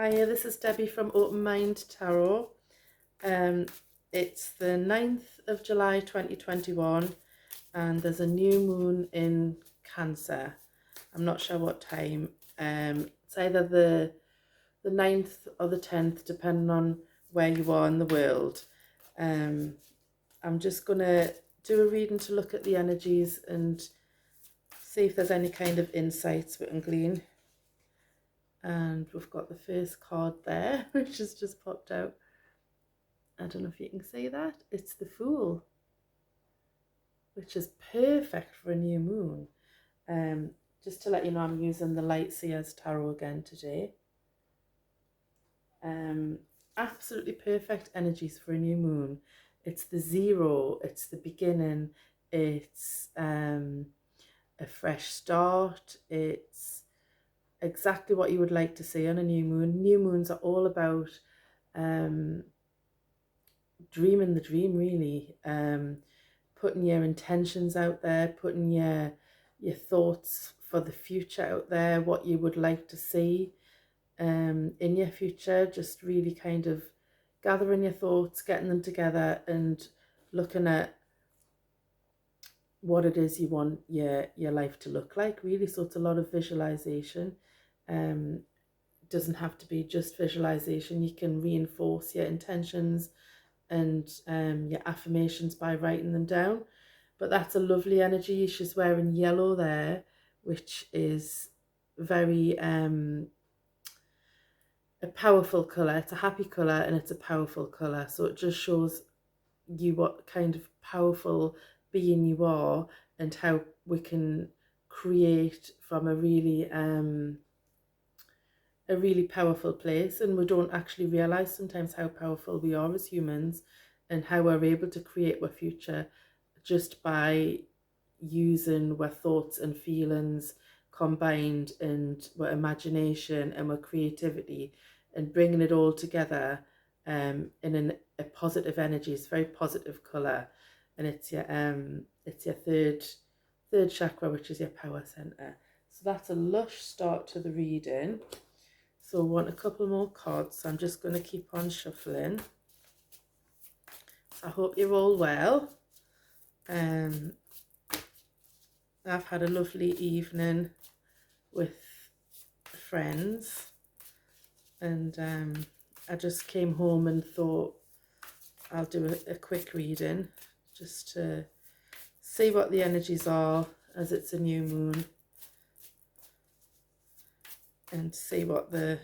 Hiya, this is Debbie from Open Mind Tarot. Um, it's the 9th of July 2021 and there's a new moon in Cancer. I'm not sure what time. It's either the 9th or the 10th, depending on where you are in the world. I'm just going to do a reading to look at the energies and see if there's any kind of insights we can glean. And we've got the first card there, which has just popped out. I don't know if you can see that. It's the Fool, which is perfect for a new moon. Just to let you know, I'm using the Light Seers Tarot again today. Absolutely perfect energies for a new moon. It's the zero, it's the beginning, it's a fresh start, it's exactly what you would like to see on a new moon. New moons are all about dreaming the dream, really. Putting your intentions out there, putting your thoughts for the future out there, what you would like to see in your future. Just really kind of gathering your thoughts, getting them together and looking at what it is you want your life to look like, really. So it's a lot of visualization. Doesn't have to be just visualization. You can reinforce your intentions and your affirmations by writing them down. But that's a lovely energy. She's wearing yellow there, which is very a powerful colour. It's a happy colour and it's a powerful colour. So it just shows you what kind of powerful being you are and how we can create from a really powerful place, and we don't actually realize sometimes how powerful we are as humans and how we're able to create our future just by using our thoughts and feelings combined and our imagination and our creativity and bringing it all together in a positive energy. It's a very positive color, and it's your third chakra, which is your power center. So that's a lush start to the reading. So I want a couple more cards, so I'm just going to keep on shuffling. So I hope you're all well. I've had a lovely evening with friends, and I just came home and thought I'll do a quick reading just to see what the energies are as it's a new moon, and see what the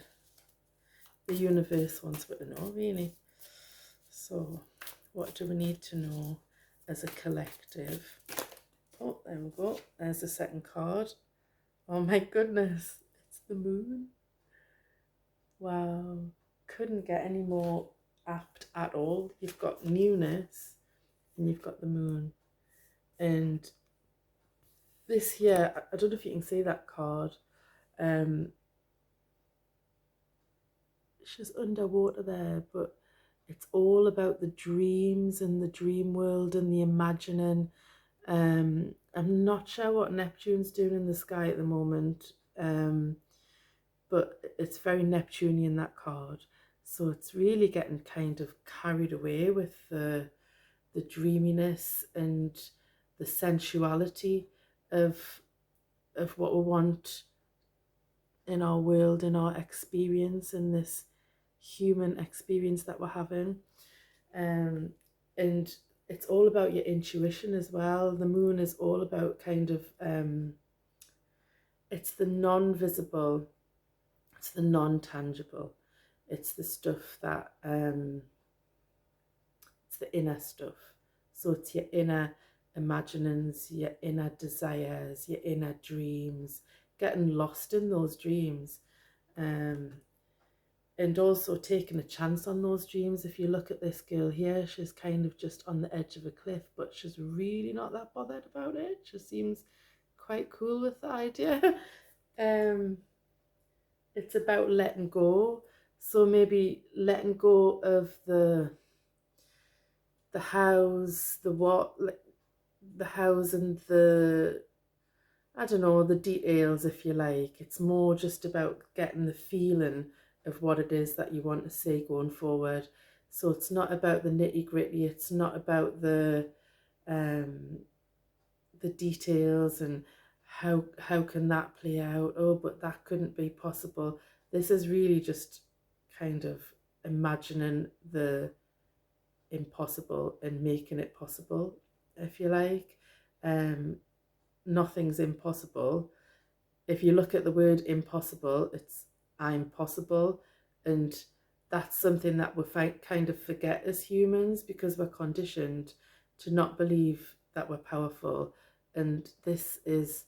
universe wants me to know, really. So what do we need to know as a collective? Oh, there we go. There's the second card. Oh my goodness, it's the moon. Wow, couldn't get any more apt at all. You've got newness and you've got the moon. And this here, I don't know if you can see that card. She's underwater there, but it's all about the dreams and the dream world and the imagining. I'm not sure what Neptune's doing in the sky at the moment, but it's very Neptunian, that card. So it's really getting kind of carried away with the dreaminess and the sensuality of what we want in our world, in our experience, in this human experience that we're having. And it's all about your intuition as well. The moon is all about kind of it's the non-visible, it's the non-tangible, it's the stuff that it's the inner stuff. So it's your inner imaginings, your inner desires, your inner dreams, getting lost in those dreams, and also taking a chance on those dreams. If you look at this girl here, she's kind of just on the edge of a cliff, but she's really not that bothered about it. She seems quite cool with the idea. It's about letting go. So maybe letting go of the house, the house and the, I don't know, the details, if you like. It's more just about getting the feeling of what it is that you want to see going forward. So it's not about the nitty gritty. It's not about um, the details and how can that play out. Oh, but that couldn't be possible. This is really just kind of imagining the impossible and making it possible, if you like. Nothing's impossible. If you look at the word impossible, it's I'm possible, and that's something that we kind of forget as humans because we're conditioned to not believe that we're powerful. And this is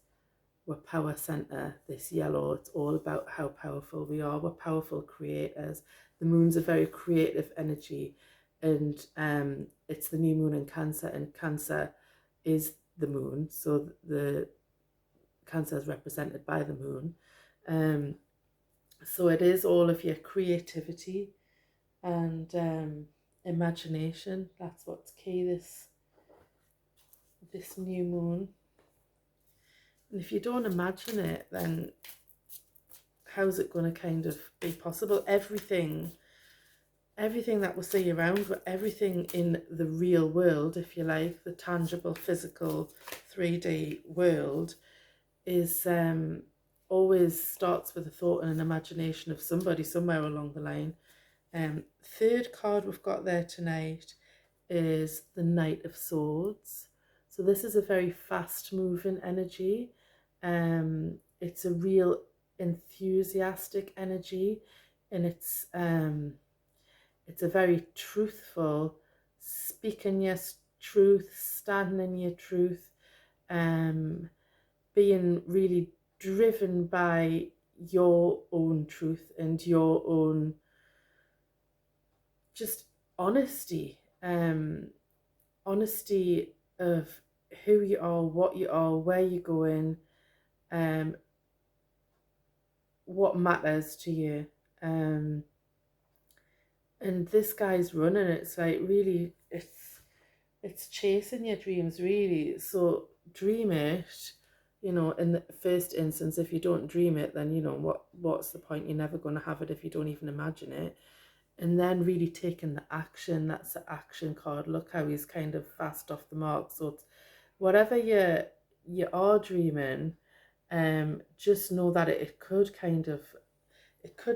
we're power center, this yellow. It's all about how powerful we are. We're powerful creators. The moon's a very creative energy, and it's the new moon in Cancer, and Cancer is the moon. So the Cancer is represented by the moon. So it is all of your creativity and imagination. That's what's key this new moon. And if you don't imagine it, then how's it going to kind of be possible? Everything that we see around, everything in the real world, if you like, the tangible, physical, 3D world, is always starts with a thought and an imagination of somebody somewhere along the line. Third card we've got there tonight is the Knight of Swords. So this is a very fast moving energy. It's a real enthusiastic energy, and it's a very truthful, speaking your truth, standing in your truth, being really driven by your own truth and your own just honesty, honesty of who you are, what you are, where you're going, what matters to you. And this guy's running. It's like really, it's chasing your dreams, really. So dream it. You know, in the first instance, if you don't dream it, then you know what's the point? You're never going to have it if you don't even imagine it. And then really taking the action. That's the action card. Look how he's kind of fast off the mark. So it's, whatever you are dreaming, just know that it could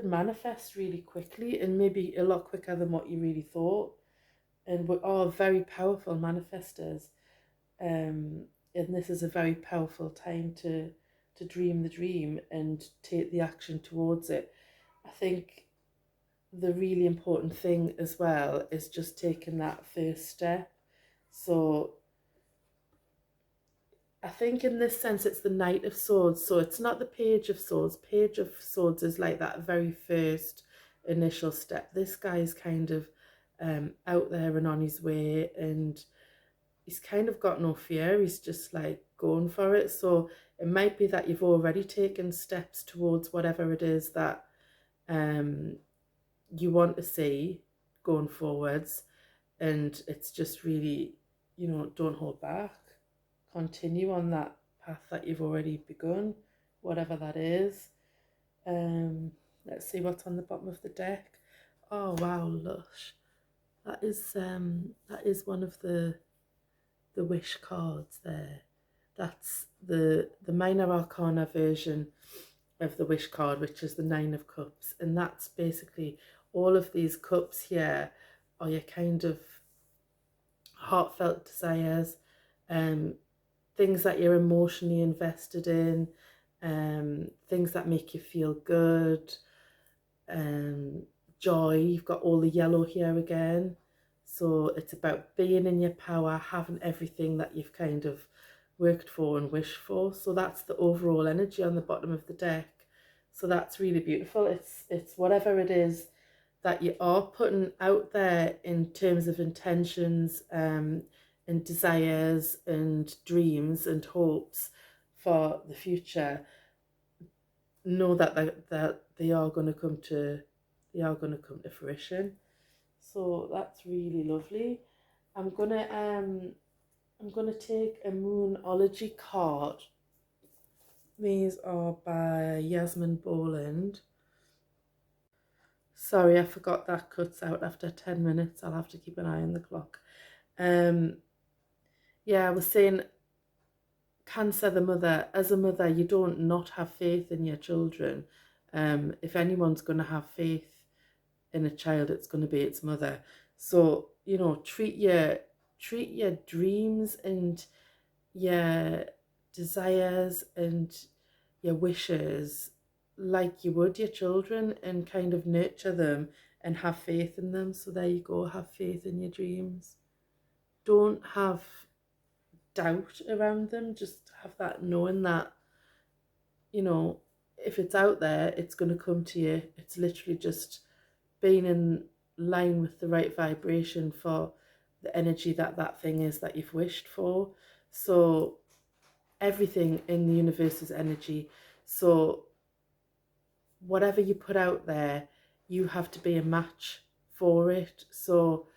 manifest really quickly, and maybe a lot quicker than what you really thought. And we are very powerful manifestors, and this is a very powerful time to dream the dream and take the action towards it. I think the really important thing as well is just taking that first step. So I think in this sense it's the Knight of Swords, so it's not the Page of Swords. Page of Swords is like that very first initial step. This guy's kind of out there and on his way, and he's kind of got no fear. He's just like going for it. So it might be that you've already taken steps towards whatever it is that you want to see going forwards, and it's just really, don't hold back. Continue on that path that you've already begun, whatever that is. Let's see what's on the bottom of the deck. Oh wow, lush. That is one of the wish cards there. That's the minor arcana version of the wish card, which is the Nine of Cups, and that's basically all of these cups here are your kind of heartfelt desires, things that you're emotionally invested in, things that make you feel good, joy. You've got all the yellow here again. So it's about being in your power, having everything that you've kind of worked for and wished for. So that's the overall energy on the bottom of the deck. So that's really beautiful. It's whatever it is that you are putting out there in terms of intentions, and desires and dreams and hopes for the future. Know that they are going to come to fruition. So that's really lovely. I'm gonna take a Moonology card. These are by Yasmin Boland. Sorry, I forgot that cuts out after 10 minutes. I'll have to keep an eye on the clock. Um, yeah, I was saying Cancer, the mother, as a mother, you don't not have faith in your children. If anyone's going to have faith in a child, it's going to be its mother. So, you know, treat your dreams and your desires and your wishes like you would your children, and kind of nurture them and have faith in them. So there you go, have faith in your dreams. Don't have doubt around them, just have that knowing that, you know, if it's out there, it's going to come to you. It's literally just being in line with the right vibration for the energy that that thing is that you've wished for. So everything in the universe is energy. So whatever you put out there, you have to be a match for it. So,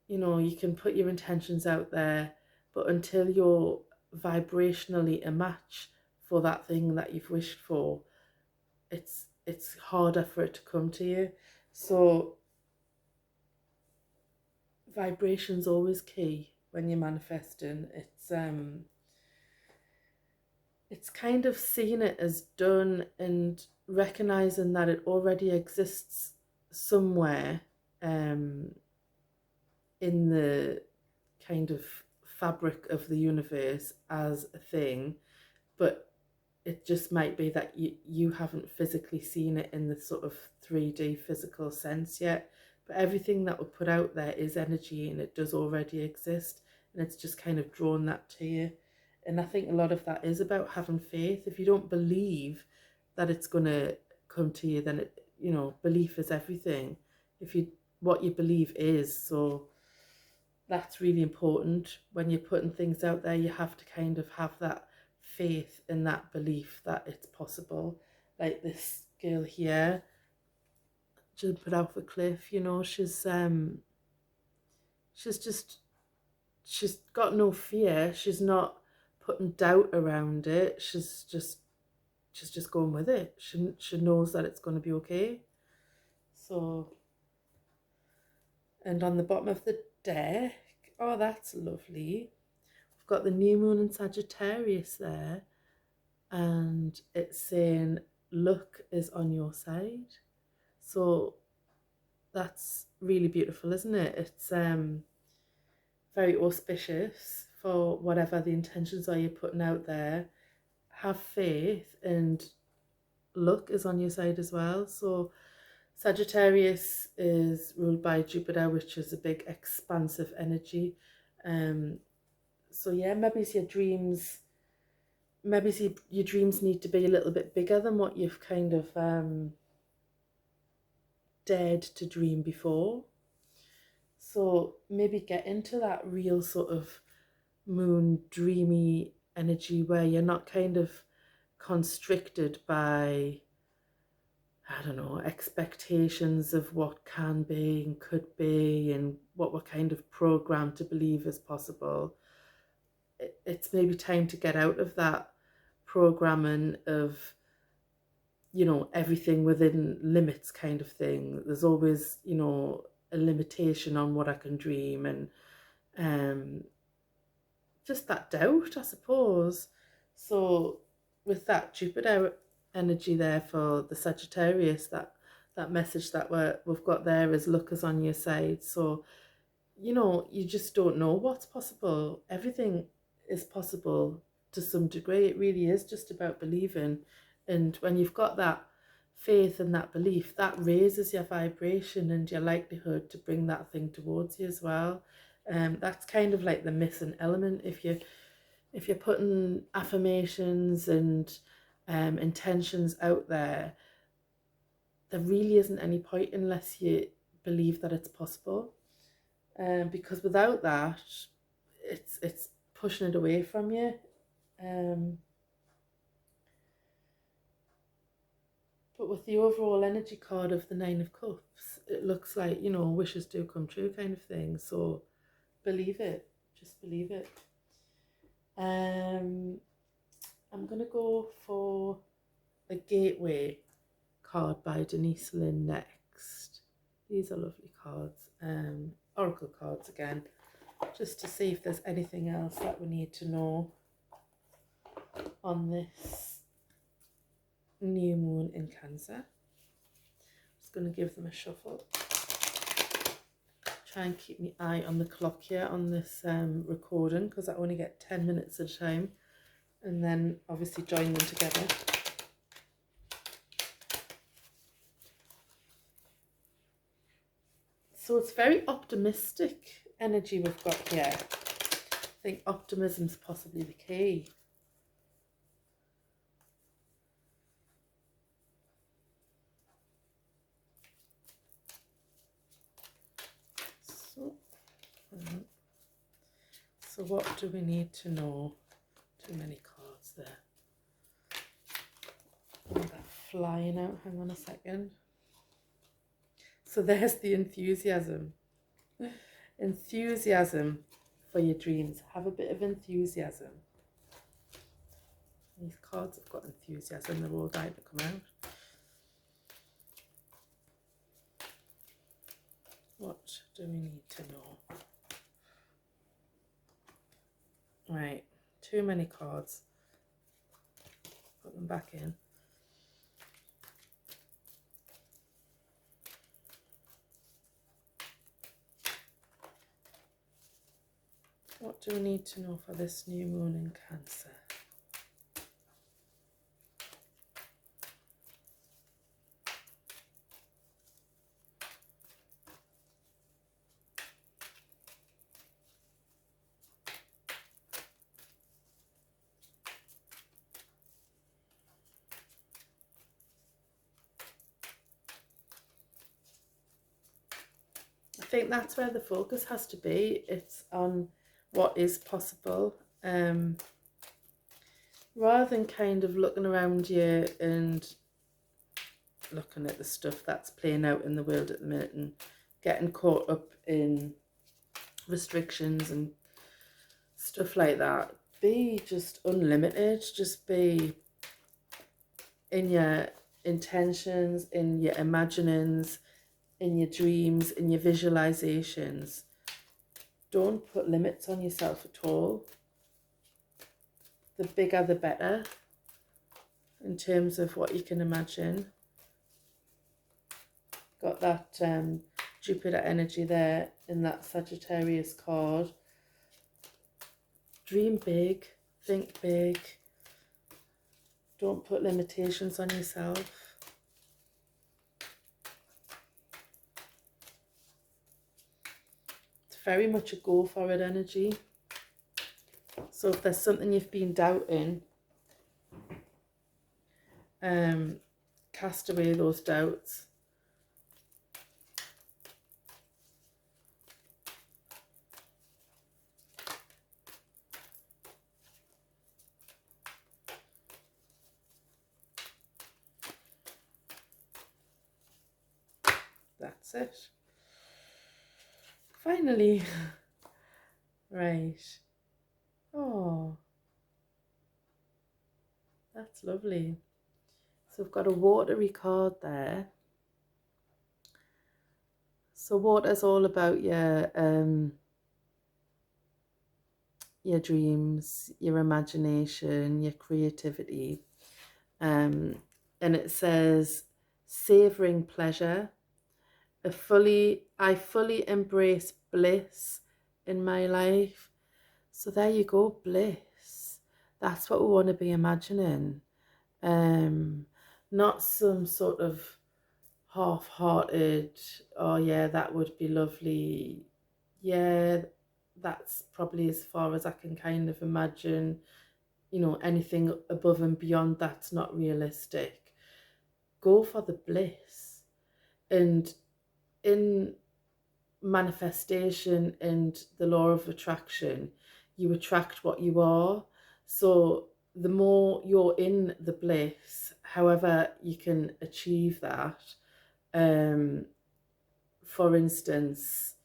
you know, you can put your intentions out there, but until you're vibrationally a match for that thing that you've wished for, it's harder for it to come to you. So vibration's always key when you're manifesting. It's kind of seeing it as done and recognizing that it already exists somewhere, um, in the kind of fabric of the universe as a thing, but it just might be that you haven't physically seen it in the sort of 3D physical sense yet. But everything that we put out there is energy, and it does already exist, and it's just kind of drawn that to you. And I think a lot of that is about having faith. If you don't believe that it's going to come to you, then it, you know, belief is everything. If you, what you believe is. So that's really important. When you're putting things out there, you have to kind of have that faith in that belief that it's possible. Like this girl here jumping off a cliff, you know, she's she's got no fear. She's not putting doubt around it. She's just going with it. She knows that it's going to be okay. So, and on the bottom of the deck, oh, that's lovely. We've got the new moon in Sagittarius there, and it's saying luck is on your side. So that's really beautiful, isn't it? It's very auspicious for whatever the intentions are you're putting out there. Have faith, and luck is on your side as well. So Sagittarius is ruled by Jupiter, which is a big expansive energy. So yeah, maybe your dreams need to be a little bit bigger than what you've kind of dared to dream before. So maybe get into that real sort of moon dreamy energy where you're not kind of constricted by, I don't know, expectations of what can be and could be and what we're kind of programmed to believe is possible. It's maybe time to get out of that programming of, you know, everything within limits kind of thing. There's always, you know, a limitation on what I can dream, and just that doubt, I suppose. So with that Jupiter energy there for the Sagittarius, that message that we've got there is luck is on your side. So, you know, you just don't know what's possible. Everything is possible to some degree. It really is just about believing. And when you've got that faith and that belief, that raises your vibration and your likelihood to bring that thing towards you as well. That's kind of like the missing element. If you're putting affirmations and intentions out there, there really isn't any point unless you believe that it's possible. Because without that, it's pushing it away from you. But with the overall energy card of the Nine of Cups, it looks like, you know, wishes do come true kind of thing. So believe it. Just believe it. I'm going to go for the Gateway card by Denise Lynn next. next. These are lovely cards. Oracle cards again, just to see if there's anything else that we need to know on this new moon in Cancer. Just going to give them a shuffle. Try and keep my eye on the clock here on this recording, because I only get 10 minutes at a time, and then obviously join them together. So it's very optimistic energy we've got here. I think optimism's possibly the key. So what do we need to know? Too many cards there. Oh, they're flying out. Hang on a second. So there's the enthusiasm. Enthusiasm for your dreams. Have a bit of enthusiasm. These cards have got enthusiasm. They're all dying to come out. What do we need to know? Right, too many cards. Put them back in. What do we need to know for this new moon in Cancer? I think that's where the focus has to be. It's on what is possible, rather than kind of looking around you and looking at the stuff that's playing out in the world at the minute and getting caught up in restrictions and stuff like that. Be just unlimited. Just be in your intentions, in your imaginings, in your dreams, in your visualizations. Don't put limits on yourself at all. The bigger the better in terms of what you can imagine. Got that Jupiter energy there in that Sagittarius card. Dream big, think big. Don't put limitations on yourself. Very much a go for it energy. So if there's something you've been doubting, cast away those doubts. That's it. Finally. Right. Oh, that's lovely. So we've got a watery card there. So water's all about your dreams, your imagination, your creativity. And it says, savouring pleasure. I fully embrace bliss in my life. So there you go, bliss. That's what we want to be imagining. Not some sort of half-hearted, oh yeah, that would be lovely. Yeah, that's probably as far as I can kind of imagine. You know, anything above and beyond that's not realistic. Go for the bliss. And in manifestation and the law of attraction, you attract what you are. So the more you're in the bliss, however you can achieve that. For instance,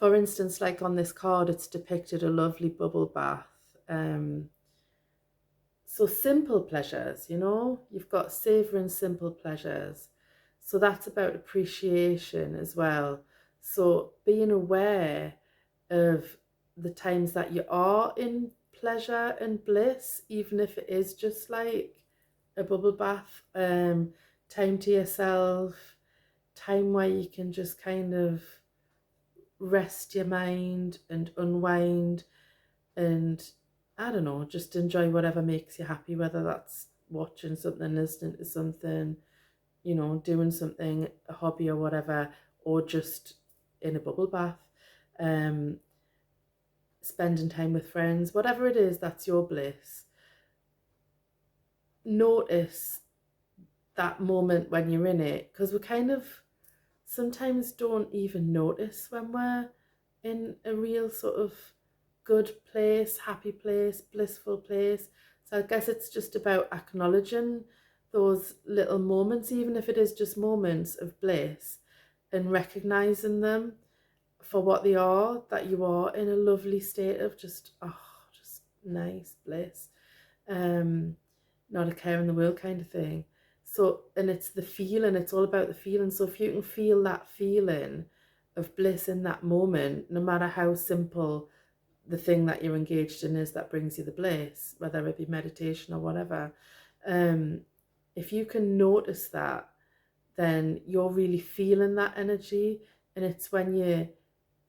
like on this card, it's depicted a lovely bubble bath. So simple pleasures, you know, you've got savouring simple pleasures. So that's about appreciation as well. So being aware of the times that you are in pleasure and bliss, even if it is just like a bubble bath, time to yourself, time where you can just kind of rest your mind and unwind and, I don't know, just enjoy whatever makes you happy, whether that's watching something, listening to something, you know, doing something, a hobby or whatever, or just in a bubble bath, um, spending time with friends, whatever it is, that's your bliss. Notice that moment when you're in it, because we kind of sometimes don't even notice when we're in a real sort of good place, happy place, blissful place. So I guess it's just about acknowledging those little moments, even if it is just moments of bliss, and recognizing them for what they are, that you are in a lovely state of just, oh, just nice bliss. Not a care in the world kind of thing. So, and it's the feeling, it's all about the feeling. So if you can feel that feeling of bliss in that moment, no matter how simple the thing that you're engaged in is that brings you the bliss, whether it be meditation or whatever, if you can notice that, then you're really feeling that energy. And it's when you're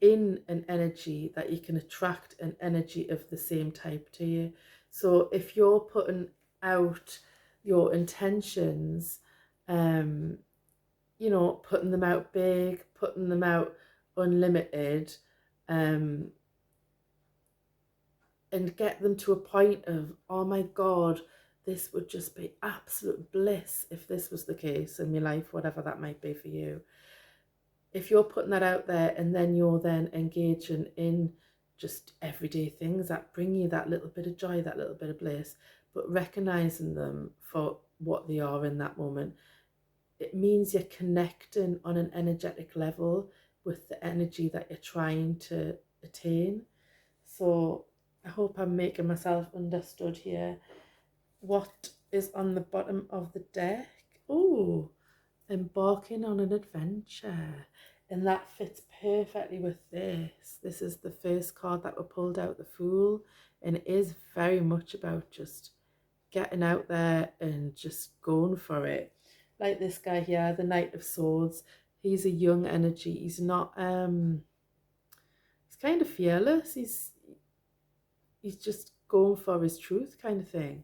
in an energy that you can attract an energy of the same type to you. So if you're putting out your intentions, you know, putting them out big, putting them out unlimited, and get them to a point of, oh my God, this would just be absolute bliss if this was the case in your life, whatever that might be for you. If you're putting that out there and then you're then engaging in just everyday things that bring you that little bit of joy, that little bit of bliss, but recognizing them for what they are in that moment, it means you're connecting on an energetic level with the energy that you're trying to attain. So I hope I'm making myself understood here. What is on the bottom of the deck? Oh, embarking on an adventure. And that fits perfectly with this. This is the first card that we pulled out, the Fool. And it is very much about just getting out there and just going for it. Like this guy here, the Knight of Swords. He's a young energy. He's not he's kind of fearless. He's just going for his truth kind of thing.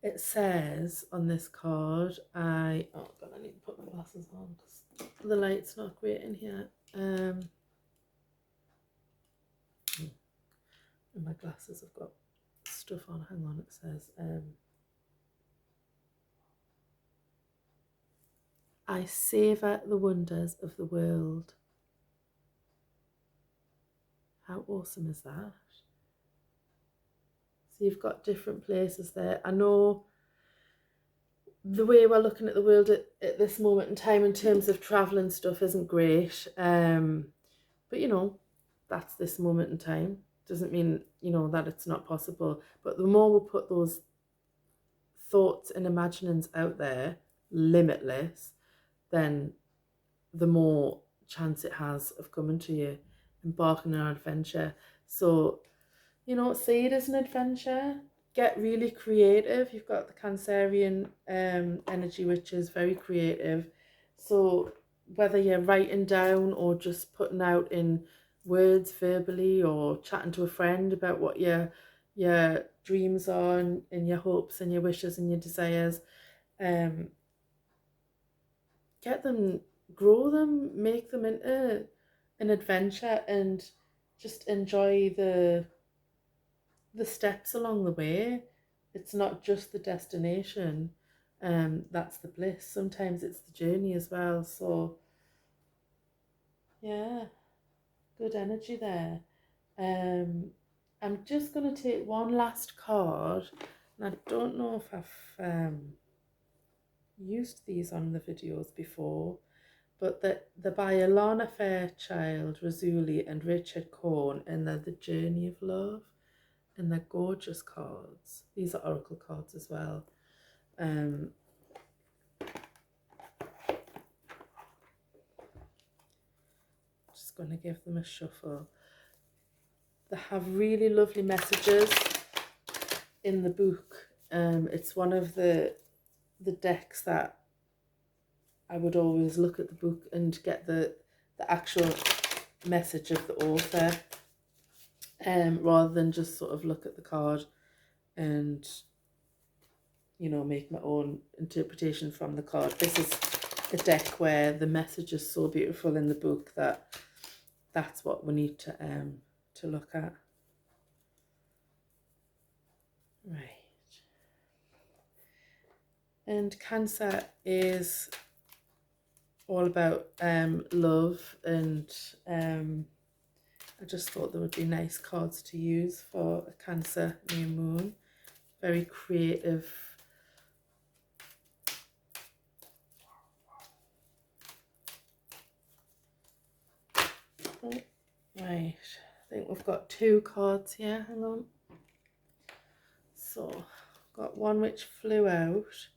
It says on this card, oh God, I need to put my glasses on because the light's not great in here. And my glasses have got stuff on. Hang on, it says, I savour the wonders of the world. How awesome is that? So you've got different places there. I know the way we're looking at the world at this moment in time in terms of travel and stuff isn't great. But you know, that's this moment in time. Doesn't mean, you know, that it's not possible. But the more we put those thoughts and imaginings out there, limitless, then the more chance it has of coming to you, embarking on an adventure. So, you know, see it as an adventure. Get really creative. You've got the Cancerian energy, which is very creative. So whether you're writing down or just putting out in words verbally or chatting to a friend about what your dreams are and your hopes and your wishes and your desires, get them, grow them, make them into an adventure, and just enjoy the steps along the way. It's not just the destination, that's the bliss. Sometimes it's the journey as well. So yeah, good energy there. I'm just going to take one last card, and I don't know if I've used these on the videos before, but they're by Alana Fairchild, Razuli and Richard Korn, and they're The Journey of Love, and they're gorgeous cards. These are oracle cards as well. just going to give them a shuffle. They have really lovely messages in the book. It's one of the decks that I would always look at the book and get the actual message of the author, rather than just sort of look at the card and, you know, make my own interpretation from the card. This is a deck where the message is so beautiful in the book that that's what we need to look at. Right. And Cancer is all about love, and I just thought there would be nice cards to use for a Cancer new moon. Very creative. Oh, right, I think we've got 2 cards here. Hang on. So, got one which flew out.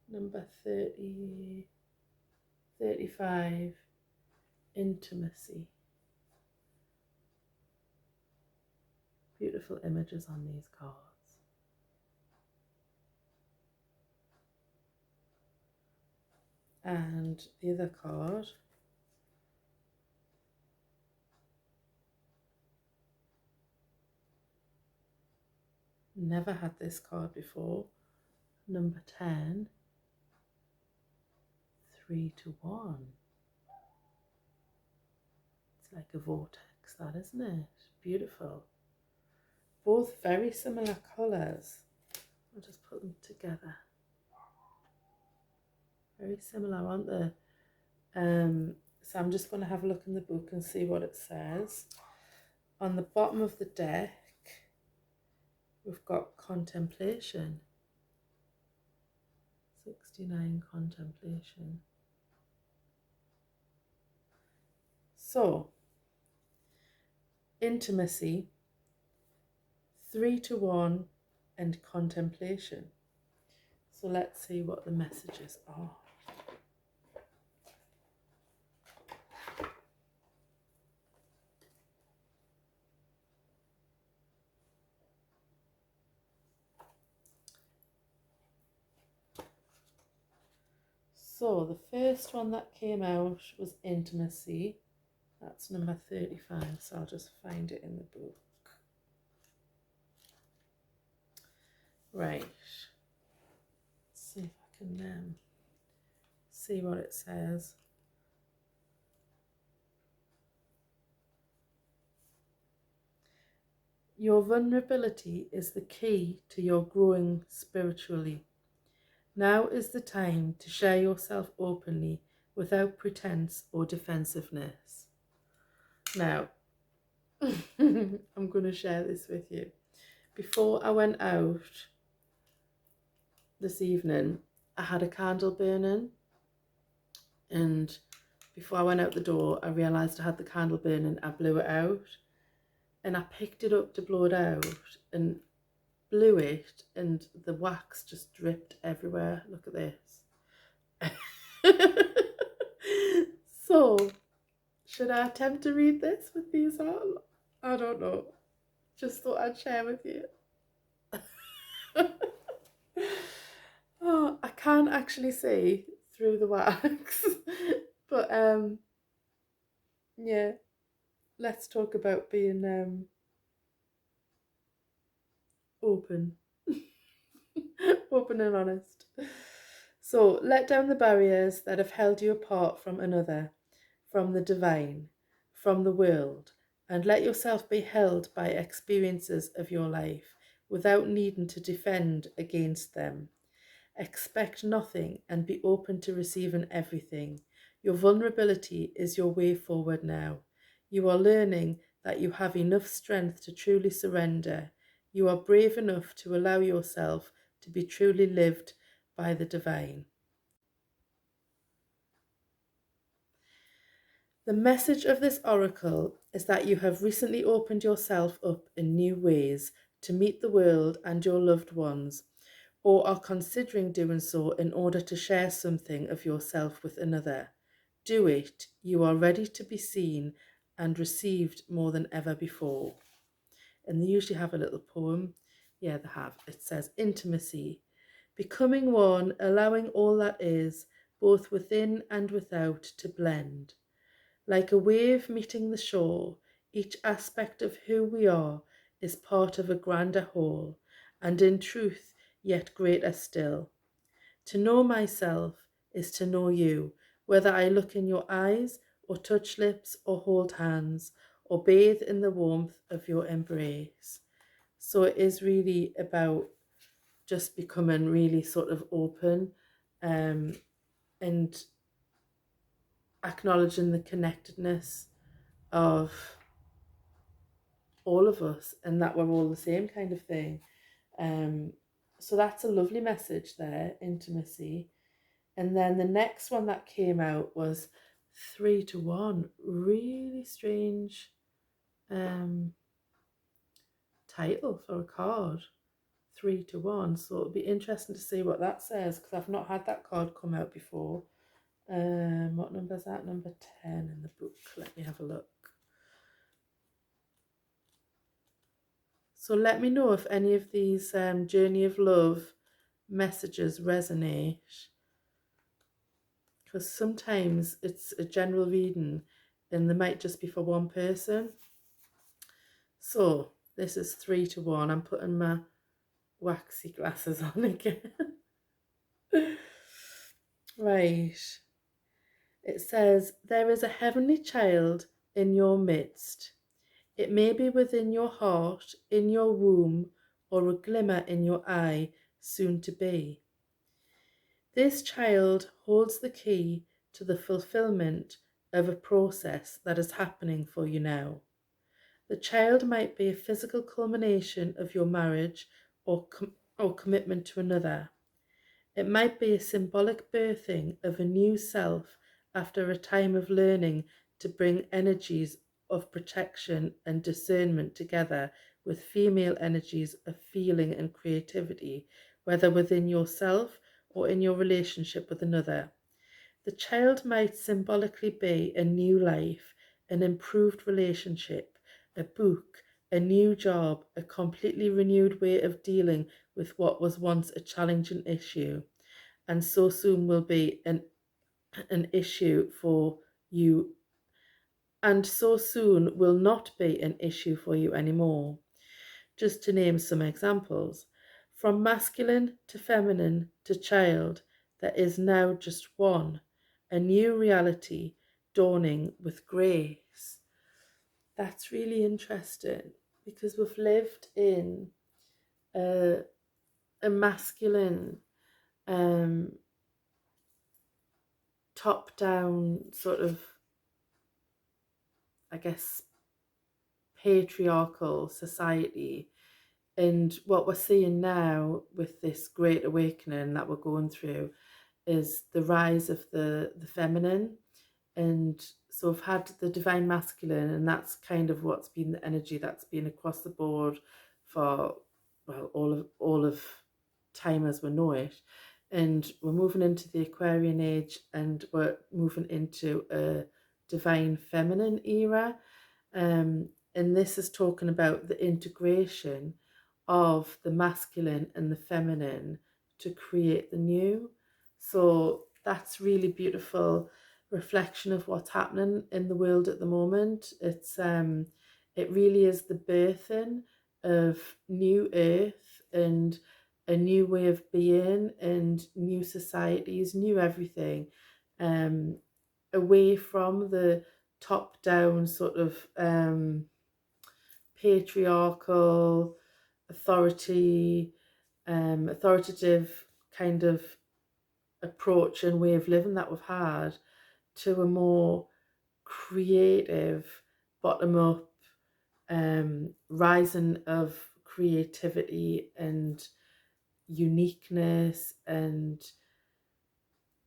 Number 35, Intimacy. Beautiful images on these cards. And the other card, never had this card before. Number 10, 3 to 1. It's like a vortex, that, isn't it? Beautiful. Both very similar colours. I'll just put them together. Very similar, aren't they? So I'm just going to have a look in the book and see what it says. On the bottom of the deck, we've got contemplation. 69, contemplation. So, intimacy, 3 to 1, and contemplation. So let's see what the messages are. So the first one that came out was intimacy. That's number 35, so I'll just find it in the book. Right. Let's see if I can see what it says. Your vulnerability is the key to your growing spiritually. Now is the time to share yourself openly without pretense or defensiveness. Now, I'm going to share this with you. Before I went out this evening, I had a candle burning, and before I went out the door, I realised I had the candle burning. I blew it out, and I picked it up to blow it out and blew it, and the wax just dripped everywhere. Look at this. So, should I attempt to read this with these on? I don't know. Just thought I'd share with you. Oh, I can't actually see through the wax. But yeah, let's talk about being open. Open and honest. So, let down the barriers that have held you apart from another, from the divine, from the world, and let yourself be held by experiences of your life without needing to defend against them. Expect nothing and be open to receiving everything. Your vulnerability is your way forward now. You are learning that you have enough strength to truly surrender. You are brave enough to allow yourself to be truly lived by the divine. The message of this oracle is that you have recently opened yourself up in new ways to meet the world and your loved ones. or are considering doing so in order to share something of yourself with another. Do it. You are ready to be seen and received more than ever before. And they usually have a little poem. Yeah, they have. It says, intimacy. Becoming one, allowing all that is, both within and without, to blend. Like a wave meeting the shore, each aspect of who we are is part of a grander whole, and in truth, yet greater still. To know myself is to know you, whether I look in your eyes, or touch lips, or hold hands, or bathe in the warmth of your embrace. So it is really about just becoming really sort of open, and acknowledging the connectedness of all of us and that we're all the same kind of thing. Um, so that's a lovely message there, intimacy. And then the next one that came out was 3 to 1. Really strange um, title for a card. 3 to 1. So it'll be interesting to see what that says because I've not had that card come out before. What number is that? Number 10 in the book. Let me have a look. So let me know if any of these Journey of Love messages resonate, because sometimes it's a general reading and they might just be for one person. So this is 3 to 1. I'm putting my waxy glasses on again. Right. It says, there is a heavenly child in your midst. It may be within your heart, in your womb, or a glimmer in your eye, soon to be. This child holds the key to the fulfillment of a process that is happening for you now. The child might be a physical culmination of your marriage or commitment to another. It might be a symbolic birthing of a new self after a time of learning to bring energies of protection and discernment together with female energies of feeling and creativity, whether within yourself or in your relationship with another. The child might symbolically be a new life, an improved relationship, a book, a new job, a completely renewed way of dealing with what was once a challenging issue, and so soon will be an issue for you, and so soon will not be an issue for you anymore. Just to name some examples, from masculine to feminine to child, there is now just one, a new reality dawning with grace. That's really interesting because we've lived in a, a masculine, top down sort of, I guess, patriarchal society. And what we're seeing now with this great awakening that we're going through is the rise of the feminine. And so we've had the divine masculine, and that's kind of what's been the energy that's been across the board for, well, all of time as we know it. And we're moving into the Aquarian age, and we're moving into a divine feminine era. And this is talking about the integration of the masculine and the feminine to create the new. So that's really beautiful reflection of what's happening in the world at the moment. It really is the birthing of new earth and a new way of being and new societies, new everything, away from the top down sort of patriarchal authoritative kind of approach and way of living that we've had to a more creative, bottom up, rising of creativity and uniqueness. And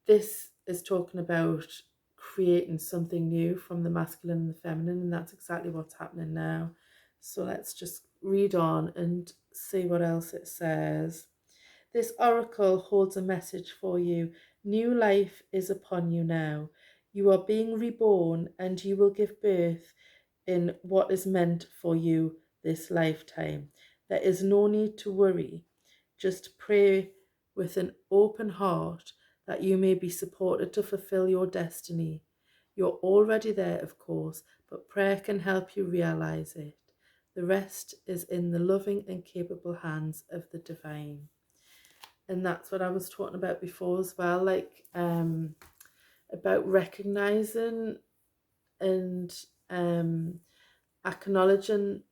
this is talking about creating something new from the masculine and the feminine, and that's exactly what's happening now. So let's just read on and see what else it says. This oracle holds a message for you. New life is upon you now. You are being reborn, and you will give birth in what is meant for you this lifetime. There is no need to worry. Just pray with an open heart that you may be supported to fulfill your destiny. You're already there, of course, but prayer can help you realize it. The rest is in the loving and capable hands of the divine. And that's what I was talking about before as well, like about recognizing and acknowledging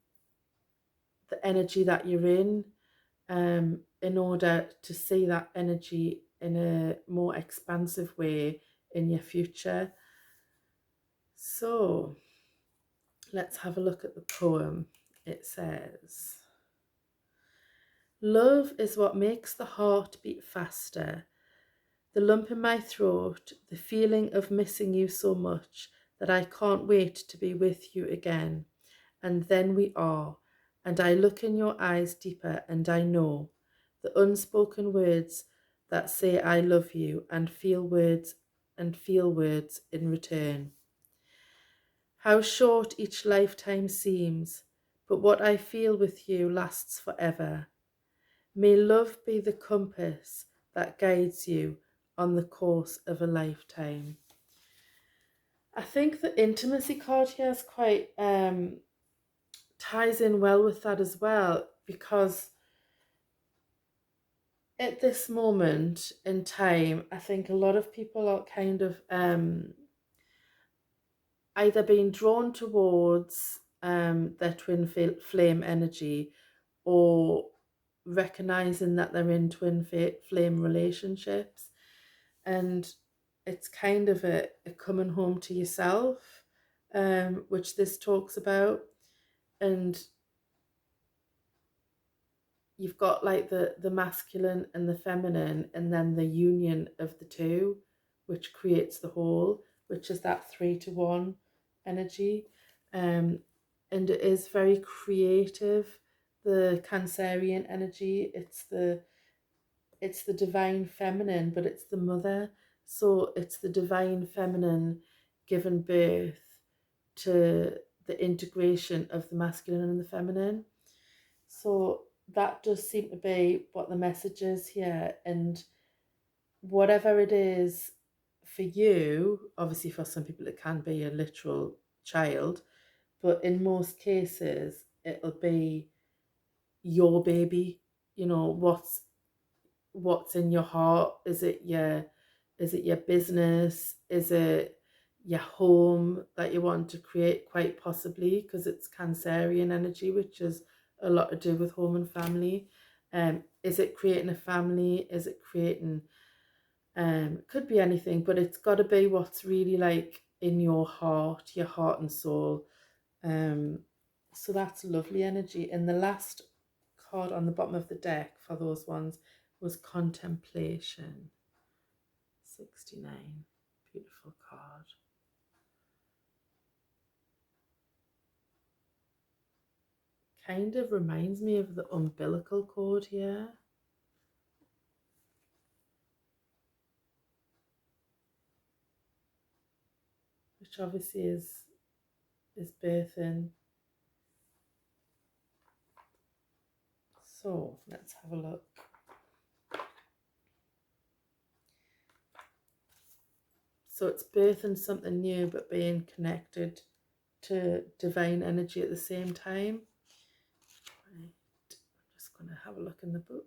the energy that you're in order to see that energy in a more expansive way in your future. So let's have a look at the poem. It says, love is what makes the heart beat faster. The lump in my throat, the feeling of missing you so much that I can't wait to be with you again. And then we are, and I look in your eyes deeper, and I know the unspoken words that say I love you, and feel words in return. How short each lifetime seems, but what I feel with you lasts forever. May love be the compass that guides you on the course of a lifetime. I think the intimacy card here is quite ties in well with that as well, because at this moment in time, I think a lot of people are kind of either being drawn towards their twin flame energy, or recognizing that they're in twin flame relationships, and it's kind of a coming home to yourself, which this talks about. And you've got like the masculine and the feminine, and then the union of the two, which creates the whole, which is that 3-to-1 energy. And it is very creative, the Cancerian energy. It's the divine feminine, but it's the mother. So it's the divine feminine giving birth to the integration of the masculine and the feminine. So that does seem to be what the message is here. And whatever it is for you, obviously for some people it can be a literal child, but in most cases it'll be your baby. You know, what's in your heart. Is it your business? Is it your home that you want to create? Quite possibly, because it's Cancerian energy, which is a lot to do with home and family. Is it creating a family? Is it creating could be anything, but it's got to be what's really like in your heart and soul. So that's lovely energy. And the last card on the bottom of the deck for those ones was Contemplation. 69. Beautiful card. Kind of reminds me of the umbilical cord here. Which obviously is birthing. So let's have a look. So it's birthing something new, but being connected to divine energy at the same time. Right, I'm just going to have a look in the book.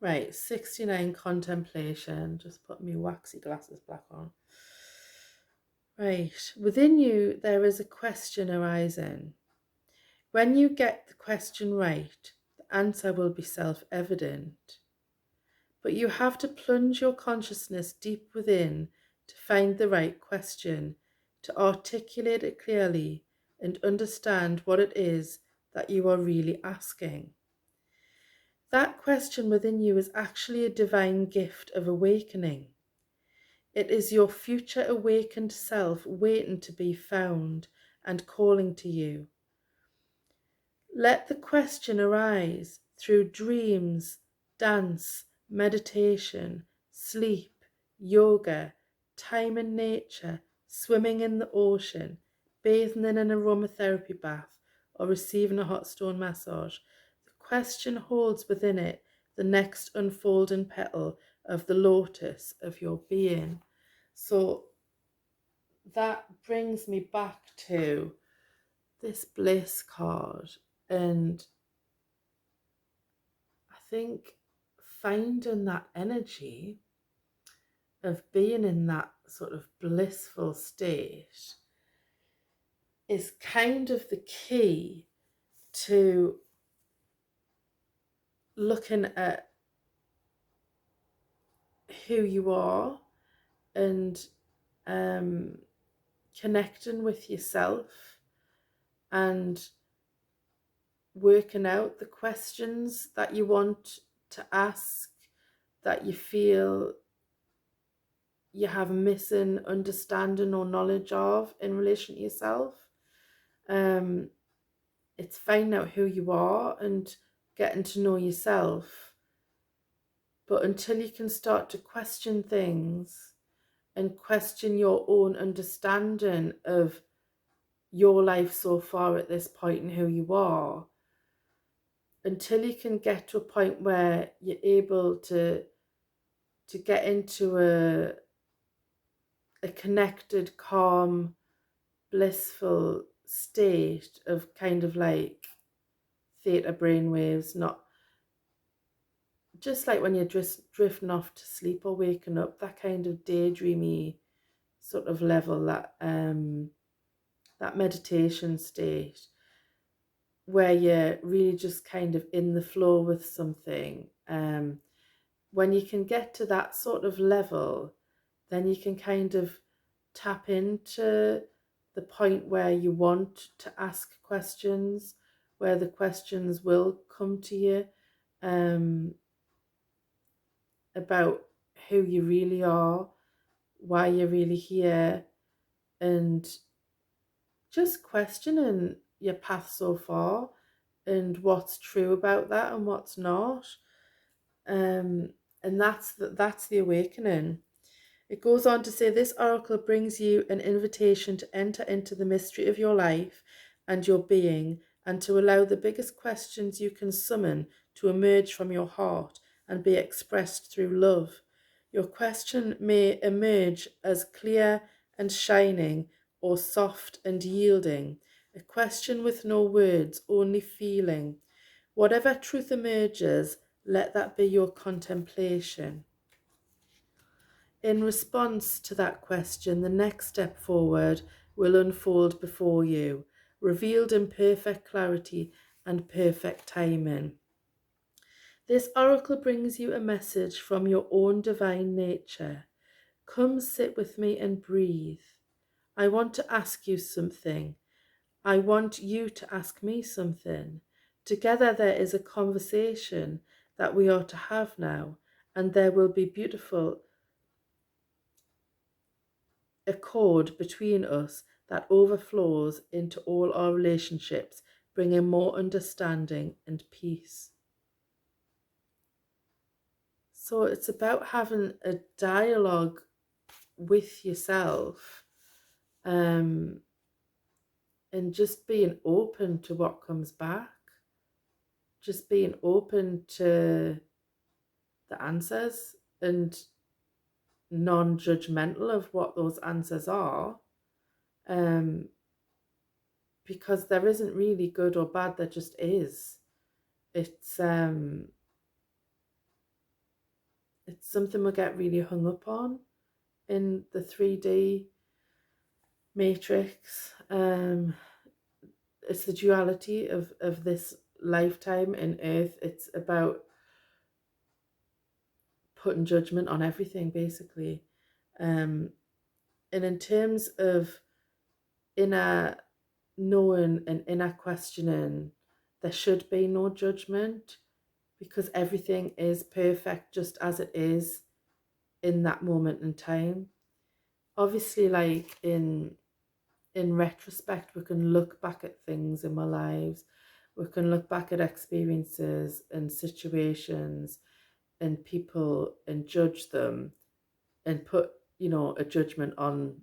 Right, 69, Contemplation. Just put my waxy glasses back on. Right, within you there is a question arising. When you get the question right, the answer will be self-evident. But you have to plunge your consciousness deep within to find the right question, to articulate it clearly and understand what it is that you are really asking. That question within you is actually a divine gift of awakening. It is your future awakened self waiting to be found and calling to you. Let the question arise through dreams, dance, meditation, sleep, yoga, time in nature, swimming in the ocean, bathing in an aromatherapy bath, or receiving a hot stone massage, the question holds within it the next unfolding petal of the lotus of your being. So that brings me back to this bliss card, and I think finding that energy of being in that sort of blissful state is kind of the key to looking at who you are and connecting with yourself and working out the questions that you want to ask, that you feel you have missing understanding or knowledge of in relation to yourself. It's finding out who you are and getting to know yourself. But until you can start to question things and question your own understanding of your life so far at this point and who you are, until you can get to a point where you're able to get into a connected, calm, blissful state of kind of like theta brainwaves, not just like when you're just drifting off to sleep or waking up, that kind of daydreamy sort of level, that that meditation state where you're really just kind of in the flow with something. When you can get to that sort of level, then you can kind of tap into the point where you want to ask questions, where the questions will come to you about who you really are, why you're really here, and just questioning your path so far and what's true about that and what's not. And that's the awakening. It goes on to say, this oracle brings you an invitation to enter into the mystery of your life and your being, and to allow the biggest questions you can summon to emerge from your heart and be expressed through love. Your question may emerge as clear and shining, or soft and yielding, a question with no words, only feeling. Whatever truth emerges, let that be your contemplation. In response to that question, the next step forward will unfold before you, revealed in perfect clarity and perfect timing. This oracle brings you a message from your own divine nature. Come sit with me and breathe. I want to ask you something. I want you to ask me something. Together there is a conversation that we are to have now, and there will be beautiful accord between us that overflows into all our relationships, bringing more understanding and peace. So it's about having a dialogue with yourself, and just being open to what comes back, just being open to the answers and non-judgmental of what those answers are, because there isn't really good or bad, there just is. It's something we get really hung up on in the 3D matrix. It's the duality of this lifetime in Earth. It's about putting judgment on everything, basically. And in terms of inner knowing and inner questioning, there should be no judgment, because everything is perfect just as it is in that moment in time. Obviously, like in retrospect, we can look back at things in our lives, we can look back at experiences and situations and people and judge them and put, you know, a judgment on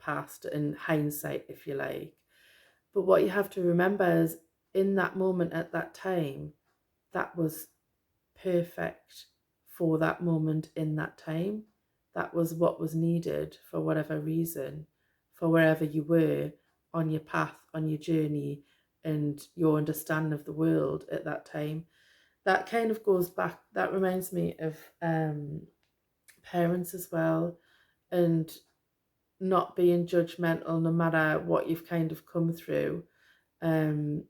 past and hindsight, if you like. But what you have to remember is in that moment at that time, that was perfect for that moment in that time. That was what was needed for whatever reason, for wherever you were on your path, on your journey, and your understanding of the world at that time. That kind of goes back, that reminds me of parents as well, and not being judgmental no matter what you've kind of come through um,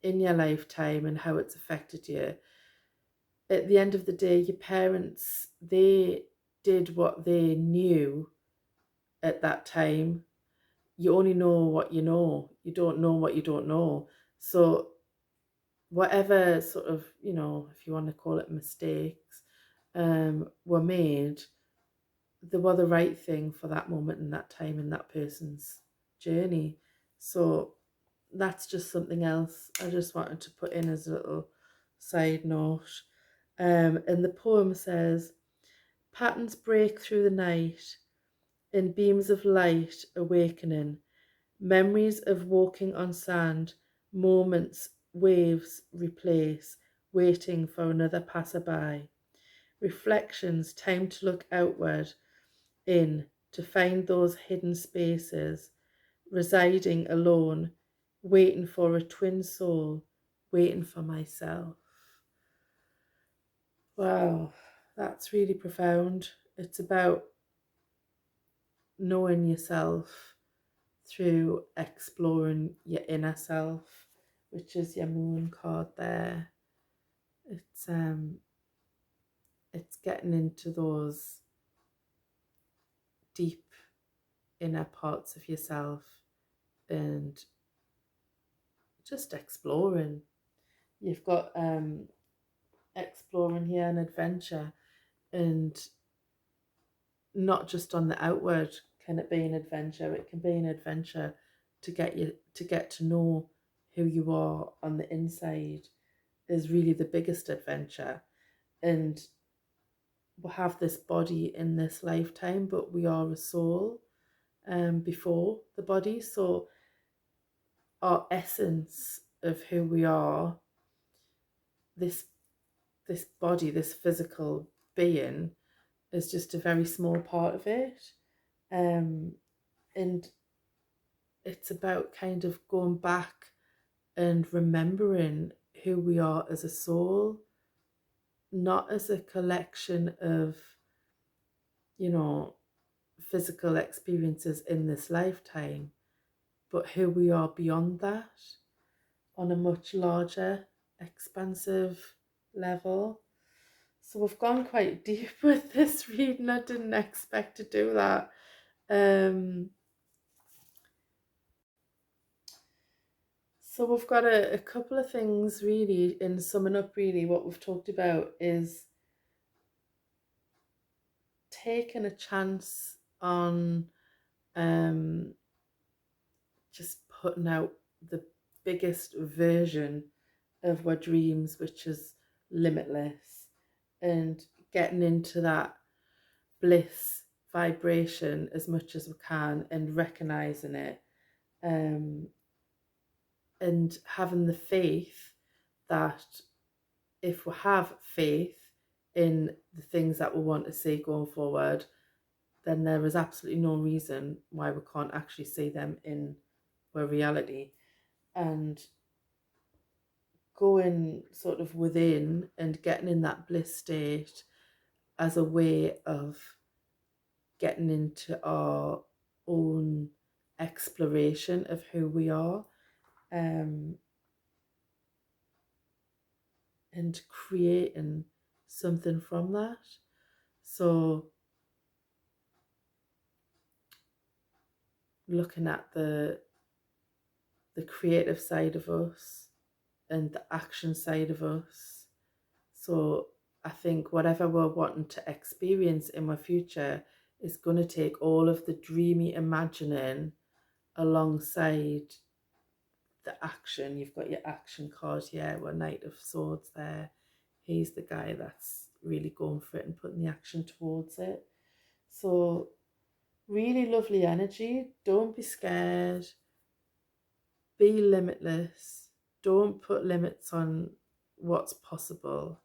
in your lifetime and how it's affected you. At the end of the day, your parents, they did what they knew at that time. You only know what you know. You don't know what you don't know. So whatever sort of, you know, if you want to call it mistakes, were made, they were the right thing for that moment and that time in that person's journey. So that's just something else I just wanted to put in as a little side note. And the poem says, patterns break through the night, in beams of light awakening, memories of walking on sand, moments waves replace, waiting for another passerby. Reflections, time to look outward, in, to find those hidden spaces, residing alone, waiting for a twin soul, waiting for myself. Wow, that's really profound. It's about knowing yourself through exploring your inner self, which is your moon card there. It's it's getting into those deep inner parts of yourself and just exploring. You've got exploring here and adventure, and not just on the outward can it be an adventure, it can be an adventure to get to know who you are on the inside is really the biggest adventure. And we have this body in this lifetime, but we are a soul before the body. So our essence of who we are, this this body, this physical being, is just a very small part of it. Um, and it's about kind of going back and remembering who we are as a soul, not as a collection of, you know, physical experiences in this lifetime, but who we are beyond that on a much larger, expansive level. So we've gone quite deep with this reading. I didn't expect to do that. So we've got a couple of things really, in summing up really what we've talked about is taking a chance on um, just putting out the biggest version of our dreams, which is limitless, and getting into that bliss vibration as much as we can and recognizing it, um, and having the faith that if we have faith in the things that we want to see going forward, then there is absolutely no reason why we can't actually see them in our reality. And going sort of within and getting in that bliss state as a way of getting into our own exploration of who we are, um, and creating something from that. So looking at the creative side of us and the action side of us. So I think whatever we're wanting to experience in our future is going to take all of the dreamy imagining alongside the action. You've got your action card here, with Knight of Swords there. He's the guy that's really going for it and putting the action towards it. So really lovely energy. Don't be scared. Be limitless. Don't put limits on what's possible.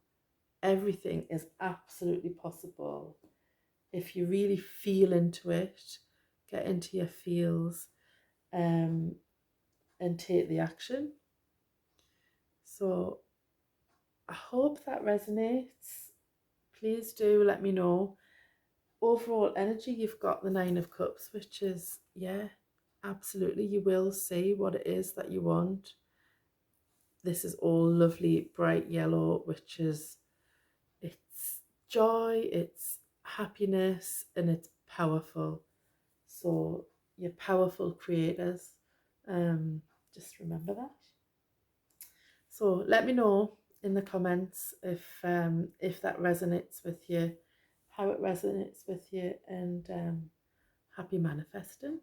Everything is absolutely possible. If you really feel into it, get into your feels, and take the action. So I hope that resonates. Please do let me know. Overall energy, you've got the Nine of Cups, which is, yeah, absolutely, you will see what it is that you want. This is all lovely bright yellow, which is, it's joy, it's happiness, and it's powerful. So you're powerful creators. Just remember that. So let me know in the comments if that resonates with you, how it resonates with you, and happy manifesting.